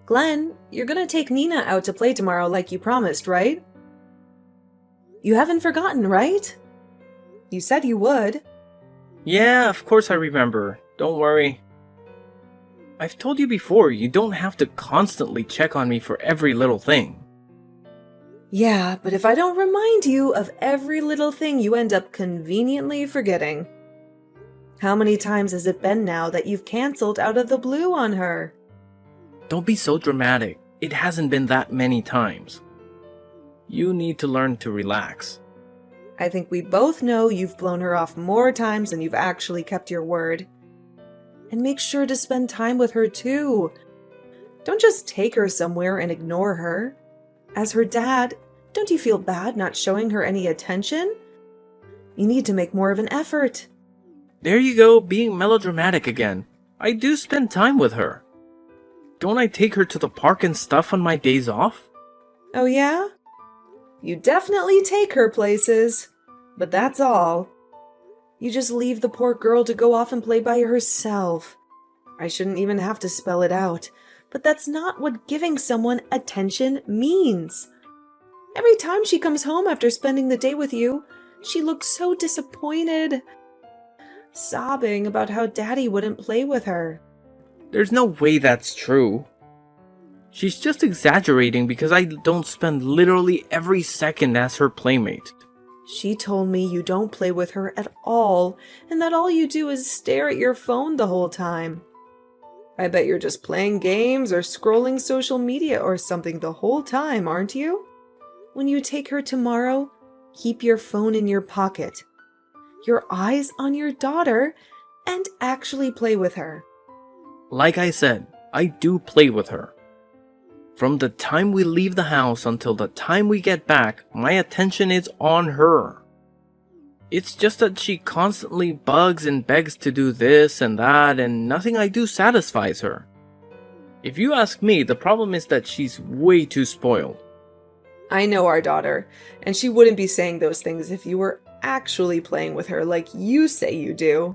Glenn, you're gonna take Nina out to play tomorrow like you promised, right? You haven't forgotten, right? You said you would. Yeah, of course I remember. Don't worry. I've told you before, you don't have to constantly check on me for every little thing. Yeah, but if I don't remind you of every little thing, you end up conveniently forgetting. How many times has it been now that you've canceled out of the blue on her? Don't be so dramatic. It hasn't been that many times. You need to learn to relax. I think we both know you've blown her off more times than you've actually kept your word. And make sure to spend time with her too. Don't just take her somewhere and ignore her. As her dad, don't you feel bad not showing her any attention? You need to make more of an effort. There you go, being melodramatic again. I do spend time with her. Don't I take her to the park and stuff on my days off? Oh yeah? You definitely take her places. But that's all. You just leave the poor girl to go off and play by herself. I shouldn't even have to spell it out, but that's not what giving someone attention means. Every time she comes home after spending the day with you, she looks so disappointed, sobbing about how Daddy wouldn't play with her. There's no way that's true. She's just exaggerating because I don't spend literally every second as her playmate. She told me you don't play with her at all, and that all you do is stare at your phone the whole time. I bet you're just playing games or scrolling social media or something the whole time, aren't you? When you take her tomorrow, keep your phone in your pocket, your eyes on your daughter, and actually play with her. Like I said, I do play with her. From the time we leave the house until the time we get back, my attention is on her. It's just that she constantly bugs and begs to do this and that, and nothing I do satisfies her. If you ask me, the problem is that she's way too spoiled. I know our daughter, and she wouldn't be saying those things if you were actually playing with her like you say you do.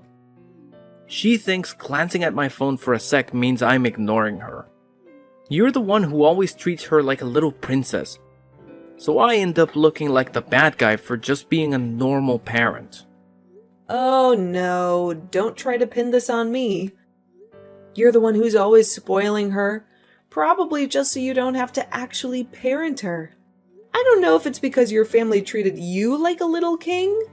She thinks glancing at my phone for a sec means I'm ignoring her. You're the one who always treats her like a little princess, so I end up looking like the bad guy for just being a normal parent. Oh no, don't try to pin this on me. You're the one who's always spoiling her, probably just so you don't have to actually parent her. I don't know if it's because your family treated you like a little king,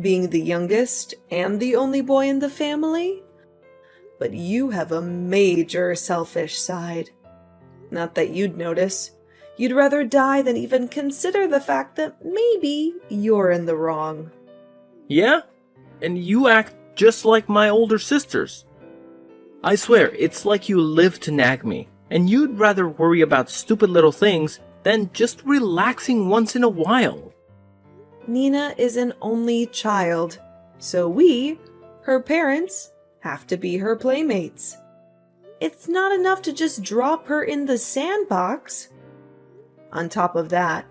being the youngest and the only boy in the family, but you have a major selfish side. Not that you'd notice. You'd rather die than even consider the fact that maybe you're in the wrong. Yeah? And you act just like my older sisters. I swear, it's like you live to nag me, and you'd rather worry about stupid little things than just relaxing once in a while. Nina is an only child, so we, her parents, have to be her playmates. It's not enough to just drop her in the sandbox. On top of that,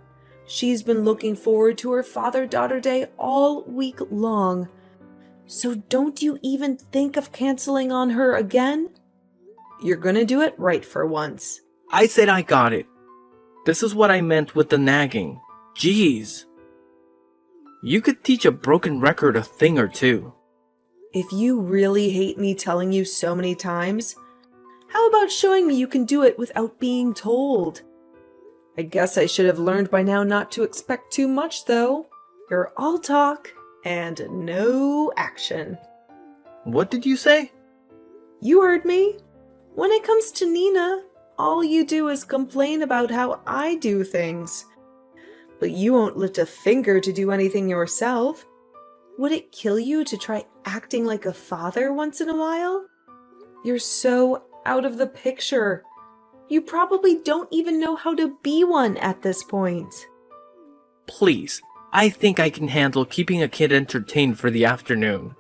she's been looking forward to her father-daughter day all week long. So don't you even think of canceling on her again? You're gonna do it right for once. I said I got it. This is what I meant with the nagging. Jeez. You could teach a broken record a thing or two. If you really hate me telling you so many times, how about showing me you can do it without being told? I guess I should have learned by now not to expect too much, though. You're all talk and no action. What did you say? You heard me. When it comes to Nina, all you do is complain about how I do things. But you won't lift a finger to do anything yourself. Would it kill you to try acting like a father once in a while? You're so out of the picture. You probably don't even know how to be one at this point. Please, I think I can handle keeping a kid entertained for the afternoon.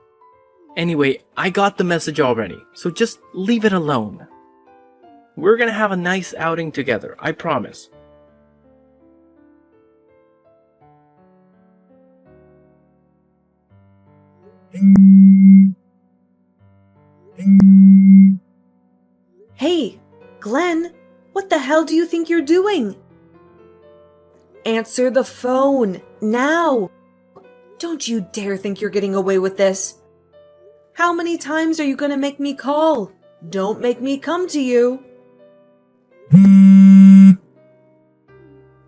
Anyway, I got the message already, so just leave it alone. We're gonna have a nice outing together, I promise. Hey, Glenn, what the hell do you think you're doing? Answer the phone, now! Don't you dare think you're getting away with this. How many times are you going to make me call? Don't make me come to you.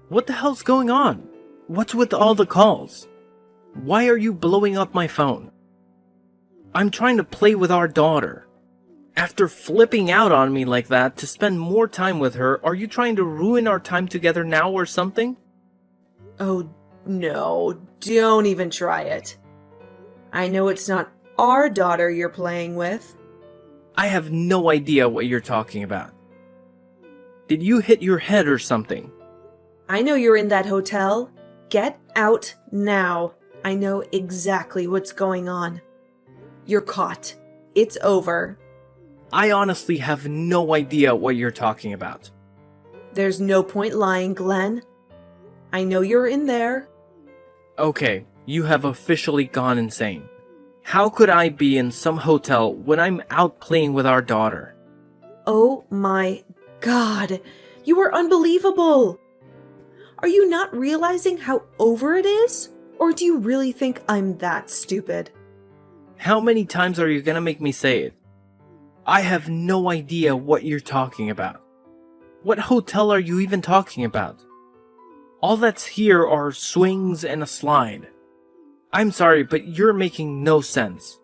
What the hell's going on? What's with all the calls? Why are you blowing up my phone? I'm trying to play with our daughter. After flipping out on me like that to spend more time with her, are you trying to ruin our time together now or something? Oh, no, don't even try it. I know it's not our daughter you're playing with. I have no idea what you're talking about. Did you hit your head or something? I know you're in that hotel. Get out now. I know exactly what's going on. You're caught. It's over. I honestly have no idea what you're talking about. There's no point lying, Glenn. I know you're in there. Okay, you have officially gone insane. How could I be in some hotel when I'm out playing with our daughter? Oh my God, you are unbelievable. Are you not realizing how over it is? Or do you really think I'm that stupid? How many times are you gonna make me say it? I have no idea what you're talking about. What hotel are you even talking about? All that's here are swings and a slide. I'm sorry, but you're making no sense.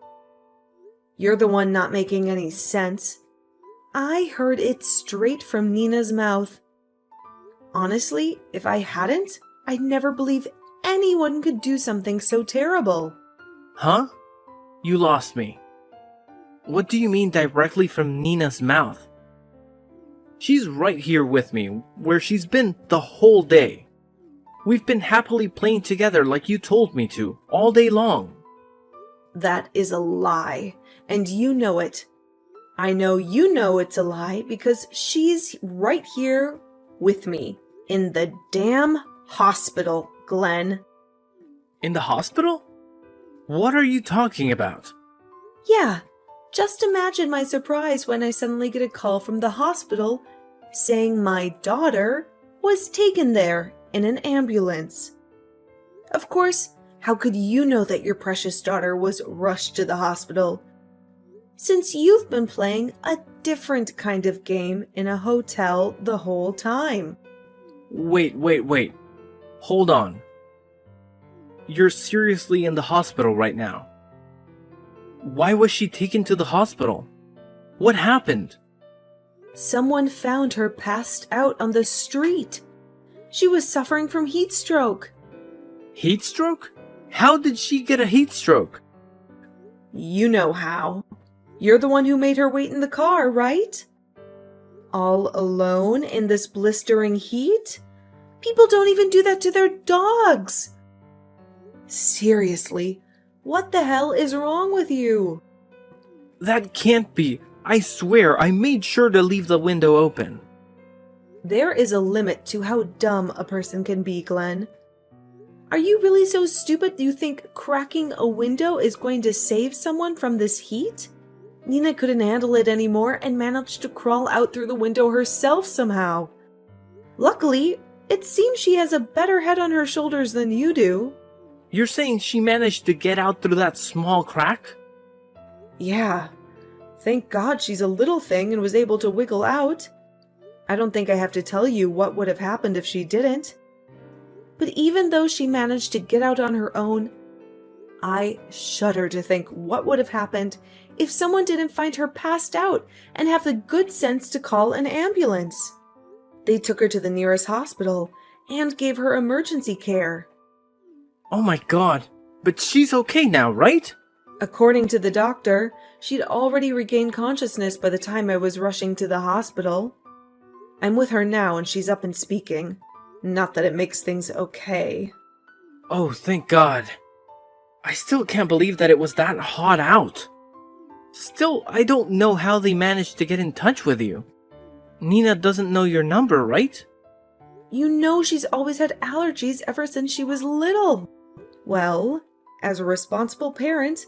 You're the one not making any sense. I heard it straight from Nina's mouth. Honestly, if I hadn't, I'd never believe anyone could do something so terrible. Huh? You lost me. What do you mean directly from Nina's mouth? She's right here with me, where she's been the whole day. We've been happily playing together like you told me to, all day long. That is a lie, and you know it. I know you know it's a lie because she's right here with me in the damn hospital, Glenn. In the hospital? What are you talking about? Yeah, just imagine my surprise when I suddenly get a call from the hospital saying my daughter was taken there in an ambulance. Of course, how could you know that your precious daughter was rushed to the hospital? Since you've been playing a different kind of game in a hotel the whole time. Wait. Hold on. You're seriously in the hospital right now. Why was she taken to the hospital? What happened? Someone found her passed out on the street. She was suffering from heat stroke. Heat stroke? How did she get a heat stroke? You know how. You're the one who made her wait in the car, right? All alone in this blistering heat? People don't even do that to their dogs. Seriously, what the hell is wrong with you? That can't be. I swear, I made sure to leave the window open. There is a limit to how dumb a person can be, Glenn. Are you really so stupid you think cracking a window is going to save someone from this heat? Nina couldn't handle it anymore and managed to crawl out through the window herself somehow. Luckily, it seems she has a better head on her shoulders than you do. You're saying she managed to get out through that small crack? Yeah. Thank God she's a little thing and was able to wiggle out. I don't think I have to tell you what would have happened if she didn't. But even though she managed to get out on her own, I shudder to think what would have happened if someone didn't find her passed out and have the good sense to call an ambulance. They took her to the nearest hospital and gave her emergency care. Oh my god, but she's okay now, right? According to the doctor, she'd already regained consciousness by the time I was rushing to the hospital. I'm with her now and she's up and speaking. Not that it makes things okay. Oh, thank God. I still can't believe that it was that hot out. Still, I don't know how they managed to get in touch with you. Nina doesn't know your number, right? You know she's always had allergies ever since she was little. Well, as a responsible parent,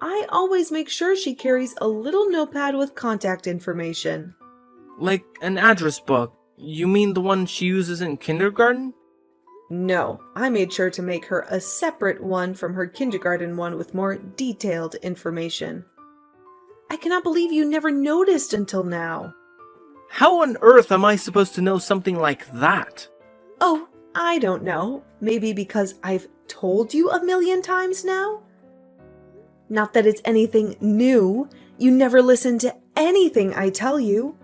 I always make sure she carries a little notepad with contact information. Like an address book? You mean the one she uses in kindergarten? No, I made sure to make her a separate one from her kindergarten one with more detailed information. I cannot believe you never noticed until now. How on earth am I supposed to know something like that? Oh, I don't know. Maybe because I've told you a million times now? Not that it's anything new. You never listen to anything I tell you.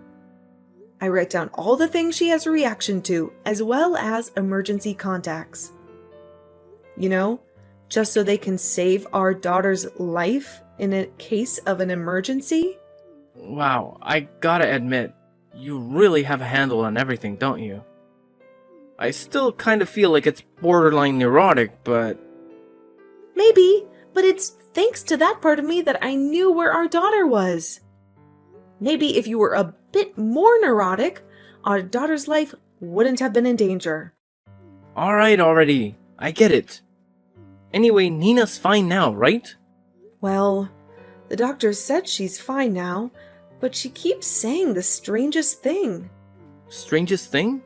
I write down all the things she has a reaction to, as well as emergency contacts. You know, just so they can save our daughter's life in a case of an emergency. Wow, I gotta admit, you really have a handle on everything, don't you? I still kind of feel like it's borderline neurotic, but... Maybe, but it's thanks to that part of me that I knew where our daughter was. Maybe if you were a bit more neurotic, our daughter's life wouldn't have been in danger. Alright already, I get it. Anyway, Nina's fine now, right? Well, the doctor said she's fine now, but she keeps saying the strangest thing. Strangest thing?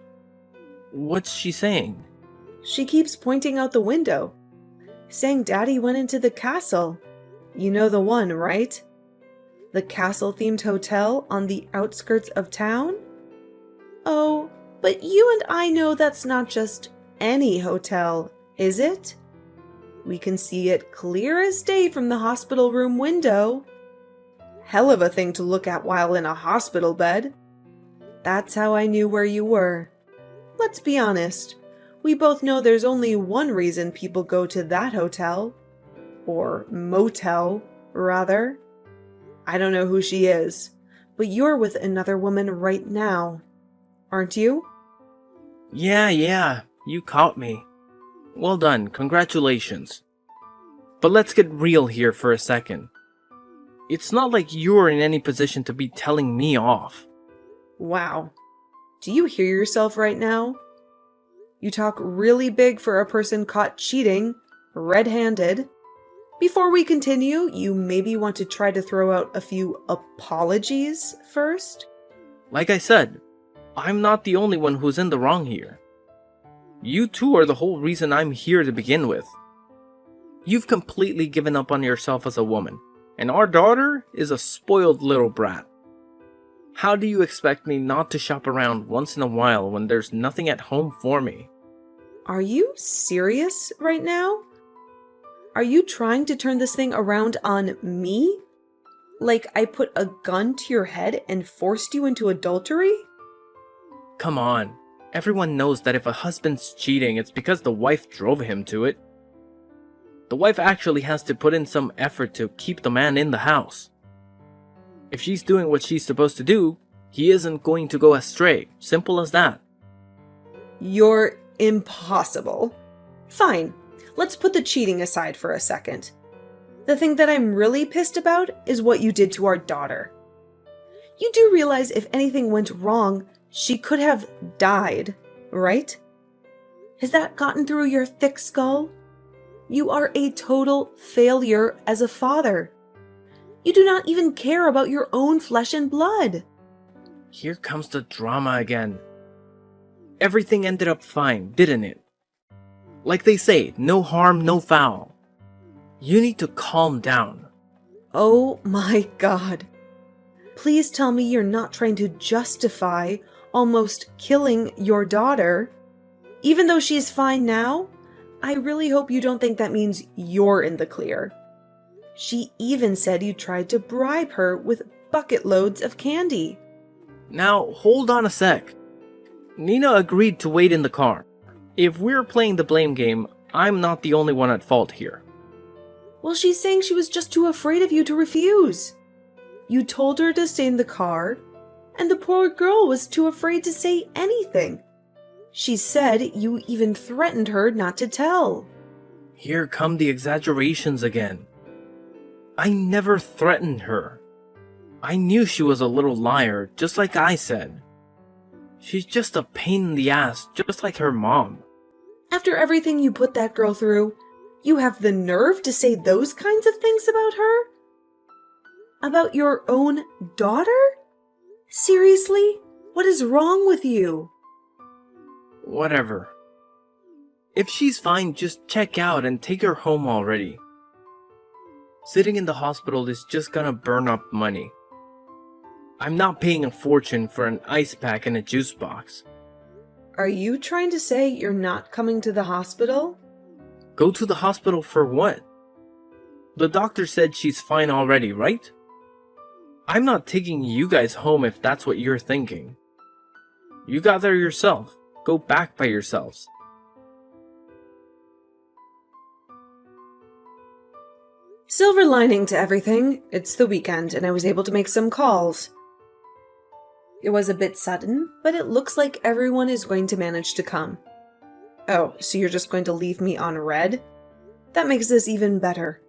What's she saying? She keeps pointing out the window, saying Daddy went into the castle. You know the one, right? The castle-themed hotel on the outskirts of town? Oh, but you and I know that's not just any hotel, is it? We can see it clear as day from the hospital room window. Hell of a thing to look at while in a hospital bed. That's how I knew where you were. Let's be honest. We both know there's only one reason people go to that hotel. Or motel, rather. I don't know who she is, but you're with another woman right now. Aren't you? Yeah, you caught me. Well done, congratulations. But let's get real here for a second. It's not like you're in any position to be telling me off. Wow. Do you hear yourself right now? You talk really big for a person caught cheating, red-handed. Before we continue, you maybe want to try to throw out a few apologies first? Like I said, I'm not the only one who's in the wrong here. You two are the whole reason I'm here to begin with. You've completely given up on yourself as a woman, and our daughter is a spoiled little brat. How do you expect me not to shop around once in a while when there's nothing at home for me? Are you serious right now? Are you trying to turn this thing around on me? Like I put a gun to your head and forced you into adultery? Come on, everyone knows that if a husband's cheating, it's because the wife drove him to it. The wife actually has to put in some effort to keep the man in the house. If she's doing what she's supposed to do, he isn't going to go astray. Simple as that. You're impossible. Fine, let's put the cheating aside for a second. The thing that I'm really pissed about is what you did to our daughter. You do realize if anything went wrong, she could have died, right? Has that gotten through your thick skull? You are a total failure as a father. You do not even care about your own flesh and blood. Here comes the drama again. Everything ended up fine, didn't it? Like they say, no harm, no foul. You need to calm down. Oh my God. Please tell me you're not trying to justify almost killing your daughter. Even though she's fine now, I really hope you don't think that means you're in the clear. She even said you tried to bribe her with bucket loads of candy. Now, hold on a sec. Nina agreed to wait in the car. If we're playing the blame game, I'm not the only one at fault here. Well, she's saying she was just too afraid of you to refuse. You told her to stay in the car, and the poor girl was too afraid to say anything. She said you even threatened her not to tell. Here come the exaggerations again. I never threatened her. I knew she was a little liar, just like I said. She's just a pain in the ass, just like her mom. After everything you put that girl through, you have the nerve to say those kinds of things about her? About your own daughter? Seriously? What is wrong with you? Whatever. If she's fine, just check out and take her home already. Sitting in the hospital is just gonna burn up money. I'm not paying a fortune for an ice pack and a juice box. Are you trying to say you're not coming to the hospital? Go to the hospital for what? The doctor said she's fine already, right? I'm not taking you guys home if that's what you're thinking. You got there yourself. Go back by yourselves. Silver lining to everything, it's the weekend and I was able to make some calls. It was a bit sudden, but it looks like everyone is going to manage to come. Oh, so you're just going to leave me on red? That makes this even better.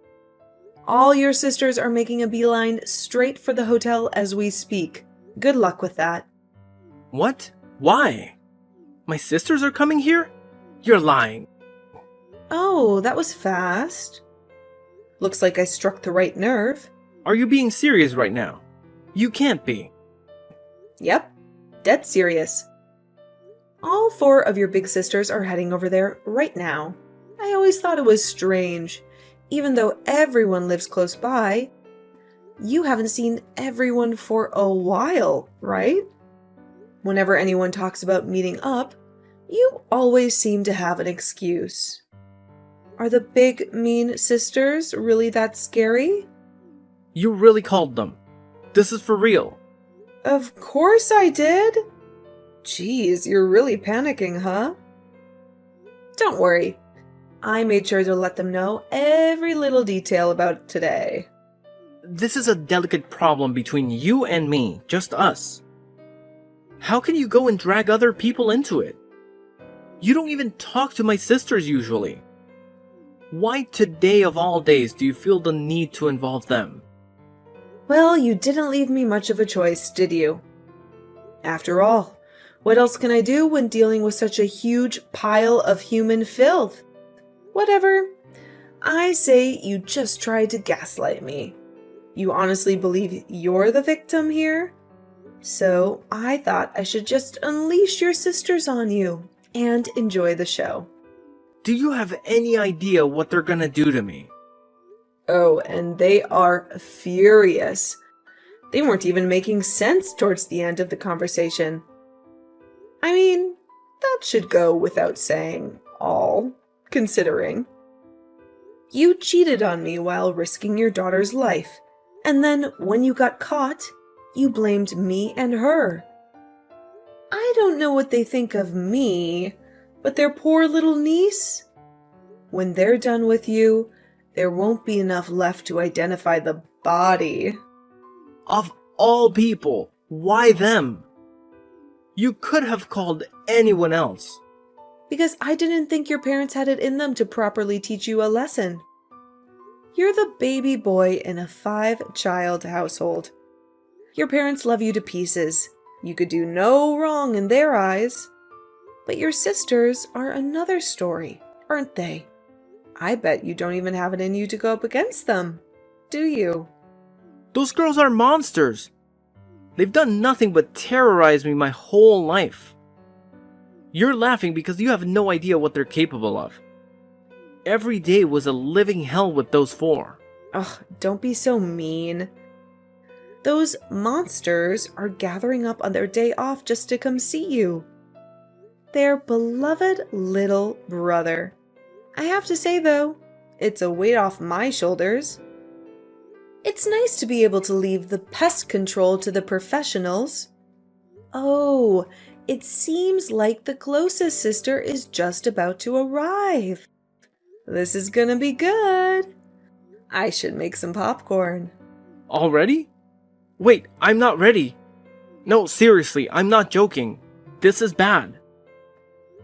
All your sisters are making a beeline straight for the hotel as we speak. Good luck with that. What? Why? My sisters are coming here? You're lying. Oh, that was fast. Looks like I struck the right nerve. Are you being serious right now? You can't be. Yep, dead serious. All 4 of your big sisters are heading over there right now. I always thought it was strange. Even though everyone lives close by, you haven't seen everyone for a while, right? Whenever anyone talks about meeting up, you always seem to have an excuse. Are the big, mean sisters really that scary? You really called them. This is for real. Of course I did. Jeez, you're really panicking, huh? Don't worry. I made sure to let them know every little detail about today. This is a delicate problem between you and me, just us. How can you go and drag other people into it? You don't even talk to my sisters usually. Why today of all days do you feel the need to involve them? Well, you didn't leave me much of a choice, did you? After all, what else can I do when dealing with such a huge pile of human filth? Whatever. I say you just tried to gaslight me. You honestly believe you're the victim here? So I thought I should just unleash your sisters on you and enjoy the show. Do you have any idea what they're gonna do to me? Oh, and they are furious. They weren't even making sense towards the end of the conversation. I mean, that should go without saying, all considering. You cheated on me while risking your daughter's life, and then when you got caught, you blamed me and her. I don't know what they think of me, but their poor little niece? When they're done with you, there won't be enough left to identify the body. Of all people, why them? You could have called anyone else. Because I didn't think your parents had it in them to properly teach you a lesson. You're the baby boy in a 5-child household. Your parents love you to pieces. You could do no wrong in their eyes. But your sisters are another story, aren't they? I bet you don't even have it in you to go up against them, do you? Those girls are monsters. They've done nothing but terrorize me my whole life. You're laughing because you have no idea what they're capable of. Every day was a living hell with those 4. Ugh, don't be so mean. Those monsters are gathering up on their day off just to come see you. Their beloved little brother. I have to say, though, it's a weight off my shoulders. It's nice to be able to leave the pest control to the professionals. Oh, it seems like the closest sister is just about to arrive. This is gonna be good. I should make some popcorn. Already? Wait, I'm not ready. No, seriously, I'm not joking. This is bad.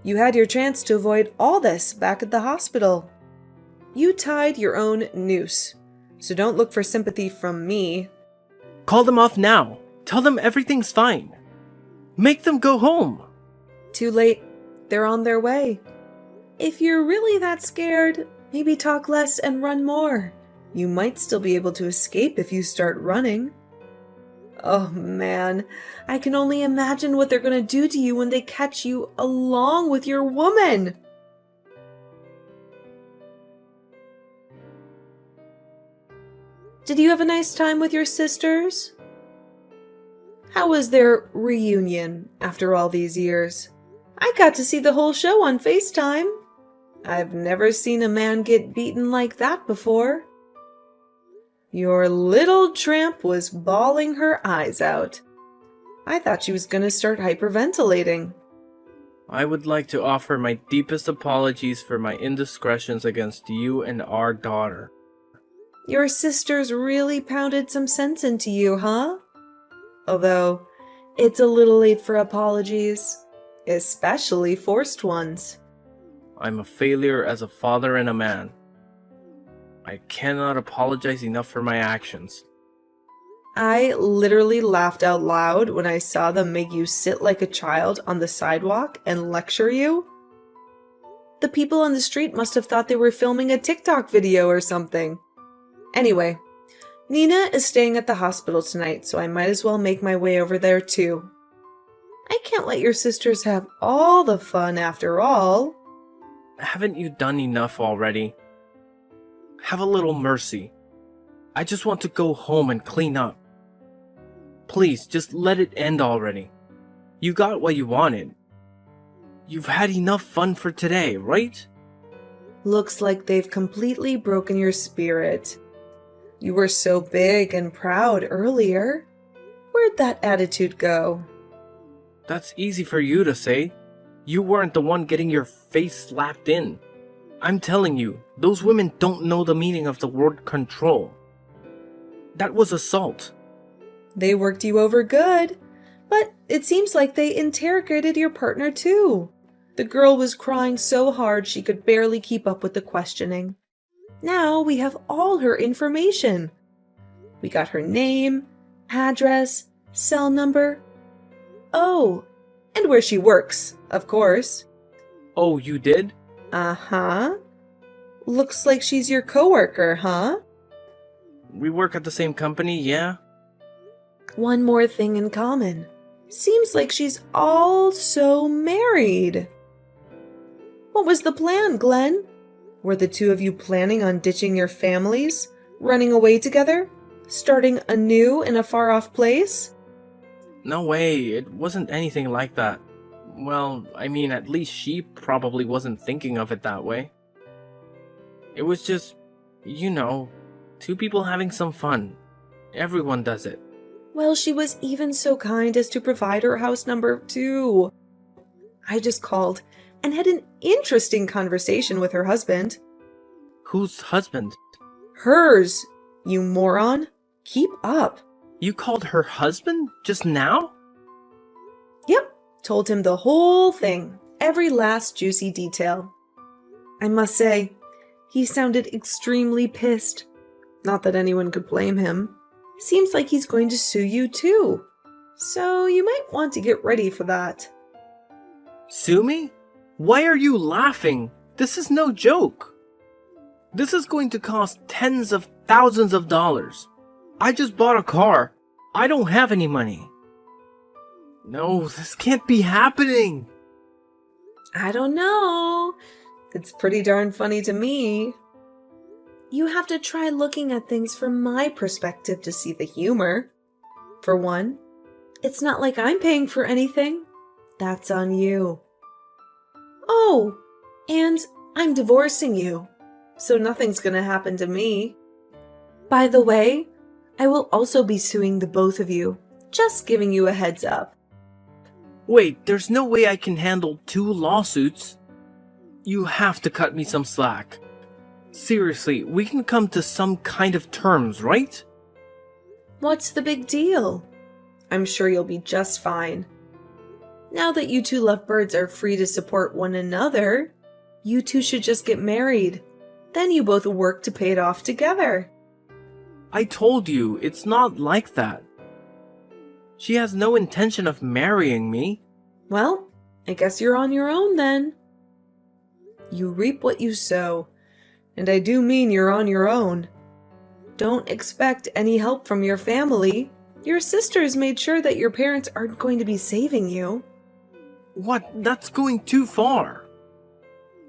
You had your chance to avoid all this back at the hospital. You tied your own noose, so don't look for sympathy from me. Call them off now. Tell them everything's fine. Make them go home. Too late. They're on their way. If you're really that scared, maybe talk less and run more. You might still be able to escape if you start running. Oh man, I can only imagine what they're gonna do to you when they catch you along with your woman. Did you have a nice time with your sisters? How was their reunion after all these years? I got to see the whole show on FaceTime. I've never seen a man get beaten like that before. Your little tramp was bawling her eyes out. I thought she was going to start hyperventilating. I would like to offer my deepest apologies for my indiscretions against you and our daughter. Your sisters really pounded some sense into you, huh? Although, it's a little late for apologies, especially forced ones. I'm a failure as a father and a man. I cannot apologize enough for my actions. I literally laughed out loud when I saw them make you sit like a child on the sidewalk and lecture you. The people on the street must have thought they were filming a TikTok video or something. Anyway, Nina is staying at the hospital tonight, so I might as well make my way over there too. I can't let your sisters have all the fun after all. Haven't you done enough already? Have a little mercy. I just want to go home and clean up. Please, just let it end already. You got what you wanted. You've had enough fun for today, right? Looks like they've completely broken your spirit. You were so big and proud earlier. Where'd that attitude go? That's easy for you to say. You weren't the one getting your face slapped in. I'm telling you, those women don't know the meaning of the word control. That was assault. They worked you over good, but it seems like they interrogated your partner too. The girl was crying so hard she could barely keep up with the questioning. Now we have all her information. We got her name, address, cell number. Oh, and where she works, of course. Oh, you did? Uh-huh. Looks like she's your coworker, huh? We work at the same company, yeah? One more thing in common. Seems like she's also married. What was the plan, Glenn? Were the two of you planning on ditching your families, running away together, starting anew in a far-off place? No way, it wasn't anything like that. Well, I mean, at least she probably wasn't thinking of it that way. It was just, two people having some fun. Everyone does it. Well, she was even so kind as to provide her house number, too. I just called and had an interesting conversation with her husband. Whose husband? Hers, you moron. Keep up. You called her husband just now? Yep, told him the whole thing, every last juicy detail. I must say, he sounded extremely pissed. Not that anyone could blame him. Seems like he's going to sue you too. So you might want to get ready for that. Sue me? Why are you laughing? This is no joke. This is going to cost tens of thousands of dollars. I just bought a car. I don't have any money. No, this can't be happening. I don't know. It's pretty darn funny to me. You have to try looking at things from my perspective to see the humor. For one, it's not like I'm paying for anything. That's on you. Oh, and I'm divorcing you, so nothing's gonna happen to me. By the way, I will also be suing the both of you. Just giving you a heads up. Wait, there's no way I can handle 2 lawsuits. You have to cut me some slack. Seriously, we can come to some kind of terms, right? What's the big deal? I'm sure you'll be just fine. Now that you two lovebirds are free to support one another, you two should just get married. Then you both work to pay it off together. I told you, it's not like that. She has no intention of marrying me. Well, I guess you're on your own then. You reap what you sow, and I do mean you're on your own. Don't expect any help from your family. Your sisters made sure that your parents aren't going to be saving you. What? That's going too far.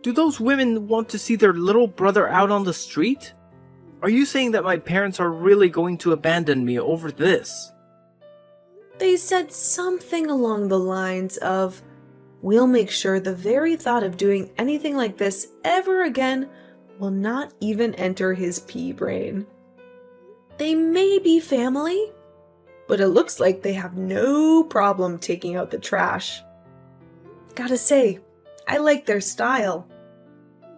Do those women want to see their little brother out on the street? Are you saying that my parents are really going to abandon me over this? They said something along the lines of, "We'll make sure the very thought of doing anything like this ever again will not even enter his pea brain." They may be family, but it looks like they have no problem taking out the trash. Gotta say, I like their style.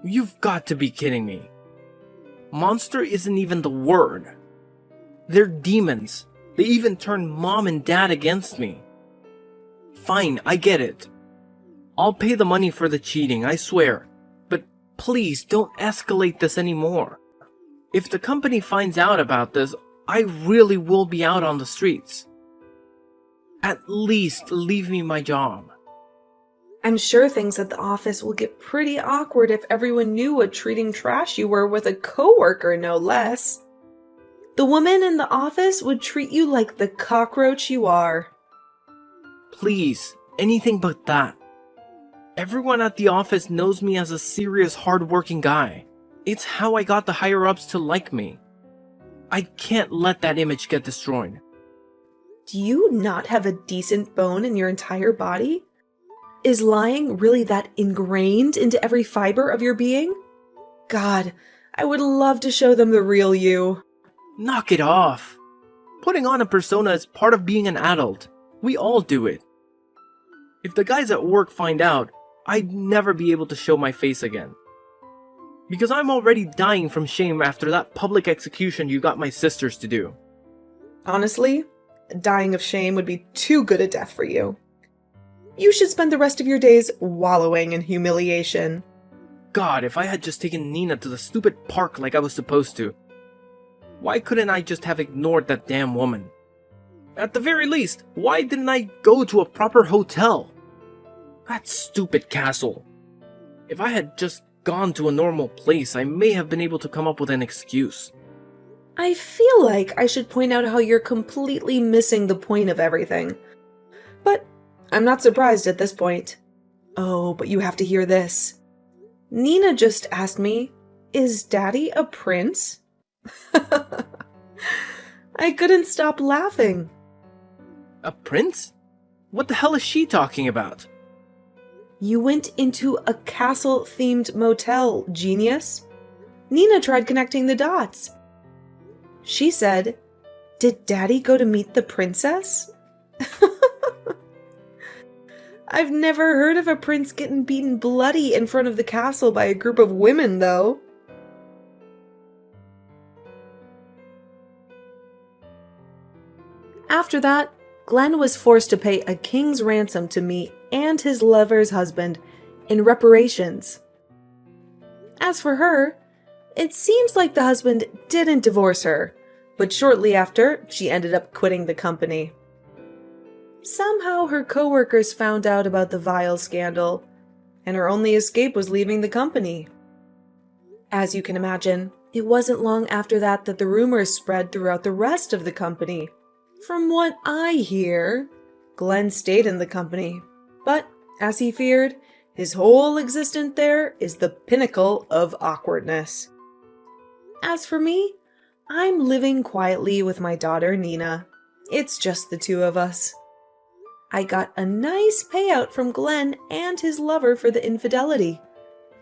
You've got to be kidding me. Monster isn't even the word. They're demons. They even turned mom and dad against me. Fine, I get it. I'll pay the money for the cheating, I swear. But please don't escalate this anymore. If the company finds out about this, I really will be out on the streets. At least leave me my job. I'm sure things at the office will get pretty awkward if everyone knew what treating trash you were with a coworker, no less. The woman in the office would treat you like the cockroach you are. Please, anything but that. Everyone at the office knows me as a serious, hard-working guy. It's how I got the higher-ups to like me. I can't let that image get destroyed. Do you not have a decent bone in your entire body? Is lying really that ingrained into every fiber of your being? God, I would love to show them the real you. Knock it off. Putting on a persona is part of being an adult. We all do it. If the guys at work find out, I'd never be able to show my face again. Because I'm already dying from shame after that public execution you got my sisters to do. Honestly, dying of shame would be too good a death for you. You should spend the rest of your days wallowing in humiliation. God, if I had just taken Nina to the stupid park like I was supposed to. Why couldn't I just have ignored that damn woman? At the very least, why didn't I go to a proper hotel? That stupid castle. If I had just gone to a normal place, I may have been able to come up with an excuse. I feel like I should point out how you're completely missing the point of everything. But I'm not surprised at this point. Oh, but you have to hear this. Nina just asked me, "Is Daddy a prince?" I couldn't stop laughing. A prince? What the hell is she talking about? You went into a castle-themed motel, genius. Nina tried connecting the dots. She said, "Did Daddy go to meet the princess?" I've never heard of a prince getting beaten bloody in front of the castle by a group of women, though. After that, Glenn was forced to pay a king's ransom to me and his lover's husband in reparations. As for her, it seems like the husband didn't divorce her, but shortly after, she ended up quitting the company. Somehow her coworkers found out about the vile scandal, and her only escape was leaving the company. As you can imagine, it wasn't long after that that the rumors spread throughout the rest of the company. From what I hear, Glenn stayed in the company, but, as he feared, his whole existence there is the pinnacle of awkwardness. As for me, I'm living quietly with my daughter Nina. It's just the two of us. I got a nice payout from Glenn and his lover for the infidelity,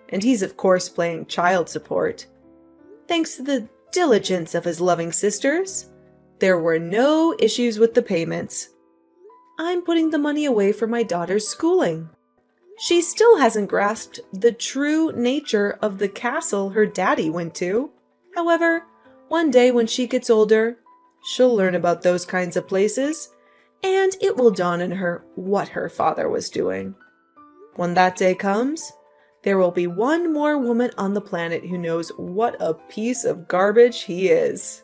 and he's of course paying child support. Thanks to the diligence of his loving sisters, there were no issues with the payments. I'm putting the money away for my daughter's schooling. She still hasn't grasped the true nature of the castle her daddy went to. However, one day when she gets older, she'll learn about those kinds of places, and it will dawn on her what her father was doing. When that day comes, there will be one more woman on the planet who knows what a piece of garbage he is.